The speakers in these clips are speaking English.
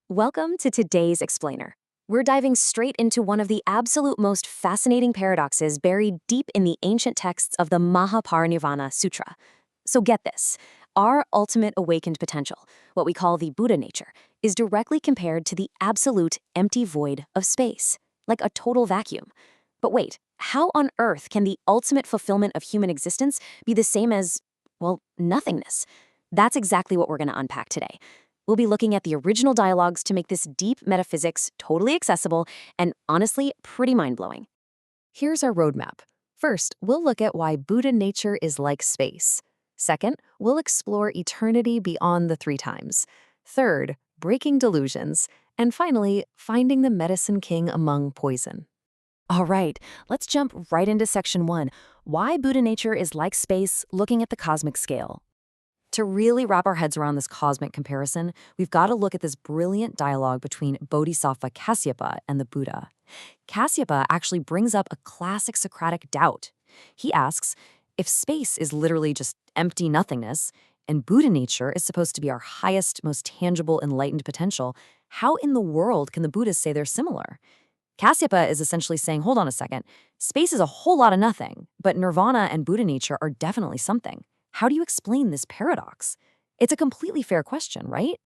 Welcome to today's Explainer. We're diving straight into one of the absolute most fascinating paradoxes buried deep in the ancient texts of the Mahaparinirvana Sutra. So get this. Our ultimate awakened potential, what we call the Buddha nature, is directly compared to the absolute empty void of space, like a total vacuum. But wait, how on earth can the ultimate fulfillment of human existence be the same as, well, nothingness? That's exactly what we're going to unpack today. We'll be looking at the original dialogues to make this deep metaphysics totally accessible and honestly pretty mind-blowing. Here's our roadmap. First, we'll look at why Buddha nature is like space. Second, we'll explore eternity beyond the three times. Third, breaking delusions. And finally, finding the medicine king among poison. All right, let's jump right into section 1, why Buddha nature is like space, looking at the cosmic scale. To really wrap our heads around this cosmic comparison, we've got to look at this brilliant dialogue between Bodhisattva Kasyapa and the Buddha. Kasyapa actually brings up a classic Socratic doubt. He asks, if space is literally just empty nothingness, and Buddha nature is supposed to be our highest, most tangible, enlightened potential, how in the world can the Buddhists say they're similar? Kasyapa is essentially saying, hold on a second, space is a whole lot of nothing, but nirvana and Buddha nature are definitely something. How do you explain this paradox? It's a completely fair question, right?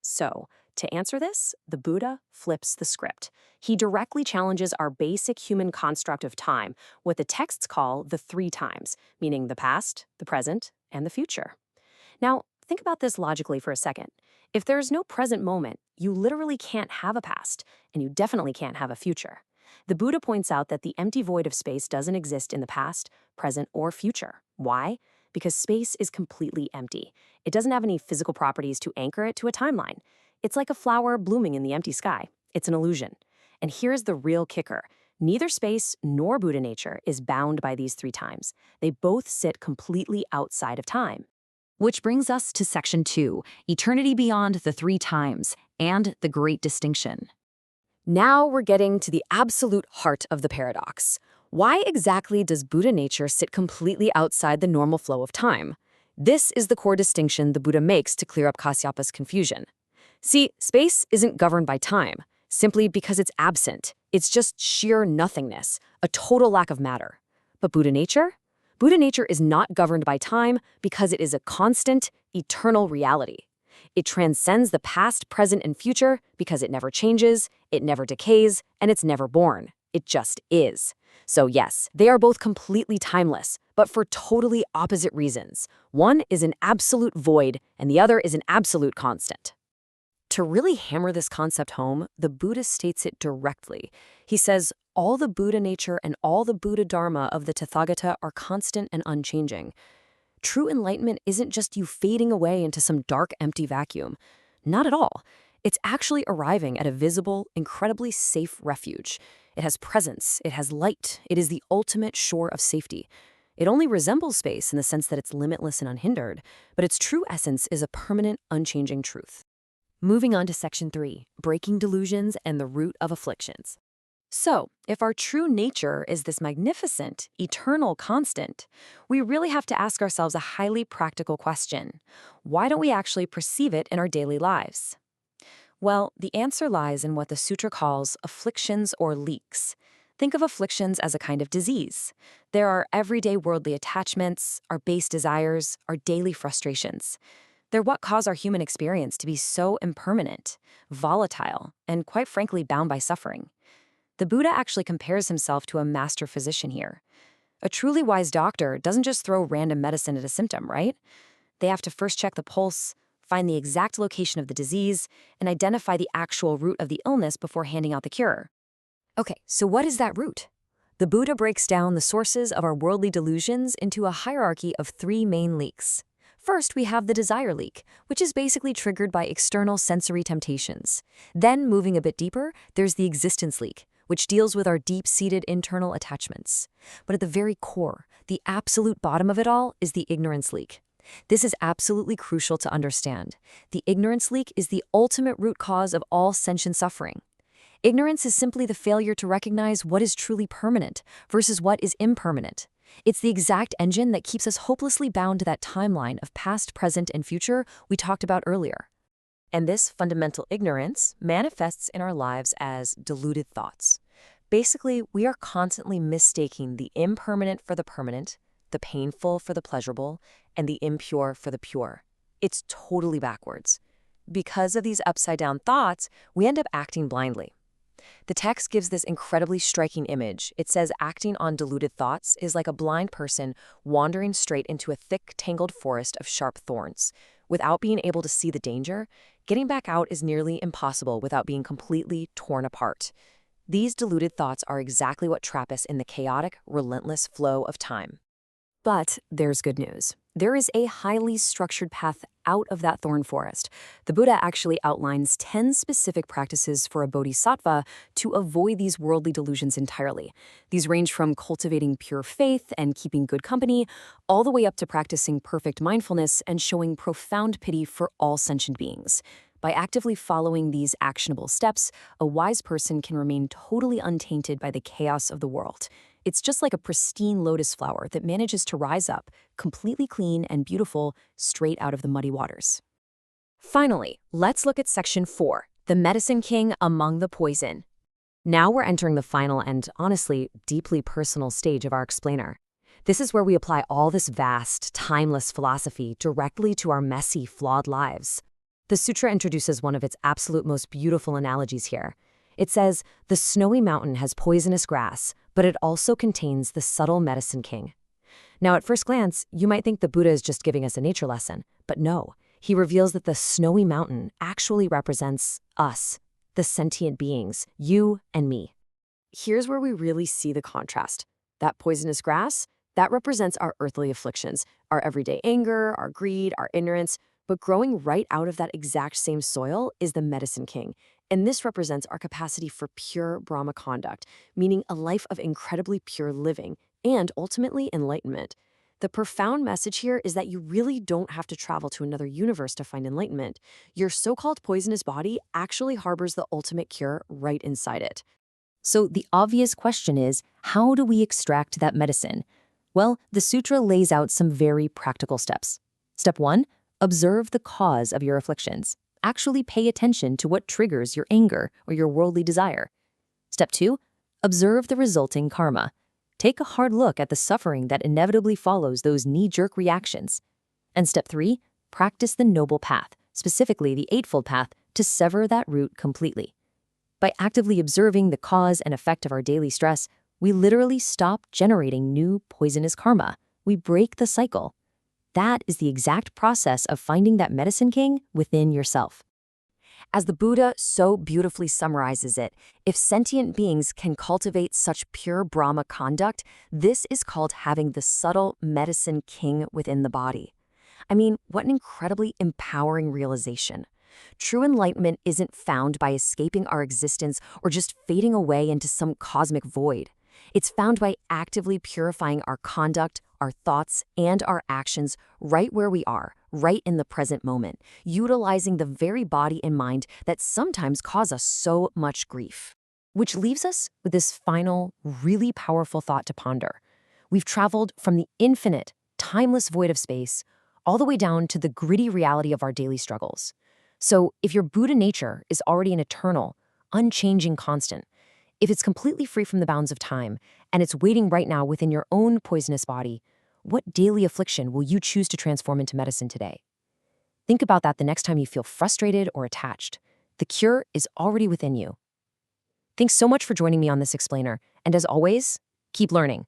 So, to answer this, the Buddha flips the script. He directly challenges our basic human construct of time, what the texts call the three times, meaning the past, the present, and the future. Now, think about this logically for a second. If there's no present moment, you literally can't have a past, and you definitely can't have a future. The Buddha points out that the empty void of space doesn't exist in the past, present, or future. Why? Because space is completely empty. It doesn't have any physical properties to anchor it to a timeline. It's like a flower blooming in the empty sky. It's an illusion. And here's the real kicker. Neither space nor Buddha nature is bound by these three times. They both sit completely outside of time. Which brings us to section 2, eternity beyond the three times, and the great distinction. Now we're getting to the absolute heart of the paradox. Why exactly does Buddha nature sit completely outside the normal flow of time? This is the core distinction the Buddha makes to clear up Kasyapa's confusion. See, space isn't governed by time, simply because it's absent. It's just sheer nothingness, a total lack of matter. But Buddha nature? Buddha nature is not governed by time because it is a constant, eternal reality. It transcends the past, present, and future because it never changes, it never decays, and it's never born. It just is. So yes, they are both completely timeless, but for totally opposite reasons. One is an absolute void, and the other is an absolute constant. To really hammer this concept home, the Buddha states it directly. He says, all the Buddha nature and all the Buddha Dharma of the Tathagata are constant and unchanging. True enlightenment isn't just you fading away into some dark, empty vacuum. Not at all. It's actually arriving at a visible, incredibly safe refuge. It has presence, it has light, it is the ultimate shore of safety. It only resembles space in the sense that it's limitless and unhindered, but its true essence is a permanent, unchanging truth. Moving on to section 3, breaking delusions and the root of afflictions. So, if our true nature is this magnificent, eternal constant, we really have to ask ourselves a highly practical question. Why don't we actually perceive it in our daily lives? Well, the answer lies in what the sutra calls afflictions or leaks. Think of afflictions as a kind of disease. There are everyday worldly attachments, our base desires, our daily frustrations. They're what cause our human experience to be so impermanent, volatile, and quite frankly bound by suffering. The Buddha actually compares himself to a master physician here. A truly wise doctor doesn't just throw random medicine at a symptom, right? They have to first check the pulse, find the exact location of the disease, and identify the actual root of the illness before handing out the cure. Okay, so what is that root? The Buddha breaks down the sources of our worldly delusions into a hierarchy of 3 main leaks. First, we have the desire leak, which is basically triggered by external sensory temptations. Then, moving a bit deeper, there's the existence leak, which deals with our deep-seated internal attachments. But at the very core, the absolute bottom of it all is the ignorance leak. This is absolutely crucial to understand. The ignorance leak is the ultimate root cause of all sentient suffering. Ignorance is simply the failure to recognize what is truly permanent versus what is impermanent. It's the exact engine that keeps us hopelessly bound to that timeline of past, present, and future we talked about earlier. And this fundamental ignorance manifests in our lives as deluded thoughts. Basically, we are constantly mistaking the impermanent for the permanent, the painful for the pleasurable, and the impure for the pure. It's totally backwards. Because of these upside-down thoughts, we end up acting blindly. The text gives this incredibly striking image. It says acting on deluded thoughts is like a blind person wandering straight into a thick, tangled forest of sharp thorns. Without being able to see the danger, getting back out is nearly impossible without being completely torn apart. These deluded thoughts are exactly what trap us in the chaotic, relentless flow of time. But there's good news. There is a highly structured path out of that thorn forest. The Buddha actually outlines 10 specific practices for a bodhisattva to avoid these worldly delusions entirely. These range from cultivating pure faith and keeping good company, all the way up to practicing perfect mindfulness and showing profound pity for all sentient beings. By actively following these actionable steps, a wise person can remain totally untainted by the chaos of the world. It's just like a pristine lotus flower that manages to rise up, completely clean and beautiful, straight out of the muddy waters. Finally, let's look at Section 4, the Medicine King among the poison. Now we're entering the final and, honestly, deeply personal stage of our explainer. This is where we apply all this vast, timeless philosophy directly to our messy, flawed lives. The sutra introduces one of its absolute most beautiful analogies here. It says, the snowy mountain has poisonous grass, but it also contains the subtle medicine king. Now, at first glance, you might think the Buddha is just giving us a nature lesson, but no. He reveals that the snowy mountain actually represents us, the sentient beings, you and me. Here's where we really see the contrast. That poisonous grass, that represents our earthly afflictions, our everyday anger, our greed, our ignorance, but growing right out of that exact same soil is the medicine king. And this represents our capacity for pure Brahma conduct, meaning a life of incredibly pure living and ultimately enlightenment. The profound message here is that you really don't have to travel to another universe to find enlightenment. Your so-called poisonous body actually harbors the ultimate cure right inside it. So the obvious question is, how do we extract that medicine? Well, the sutra lays out some very practical steps. Step 1, observe the cause of your afflictions. Actually pay attention to what triggers your anger or your worldly desire. Step 2, observe the resulting karma. Take a hard look at the suffering that inevitably follows those knee-jerk reactions. And step 3, practice the noble path, specifically the Eightfold Path, to sever that root completely. By actively observing the cause and effect of our daily stress, we literally stop generating new poisonous karma. We break the cycle. That is the exact process of finding that medicine king within yourself. As the Buddha so beautifully summarizes it, if sentient beings can cultivate such pure Brahma conduct, this is called having the subtle medicine king within the body. I mean, what an incredibly empowering realization. True enlightenment isn't found by escaping our existence or just fading away into some cosmic void. It's found by actively purifying our conduct, our thoughts, and our actions right where we are, right in the present moment, utilizing the very body and mind that sometimes cause us so much grief. Which leaves us with this final, really powerful thought to ponder. We've traveled from the infinite, timeless void of space all the way down to the gritty reality of our daily struggles. So if your Buddha nature is already an eternal, unchanging constant, if it's completely free from the bounds of time, and it's waiting right now within your own poisonous body, what daily affliction will you choose to transform into medicine today? Think about that the next time you feel frustrated or attached. The cure is already within you. Thanks so much for joining me on this explainer, and as always, keep learning.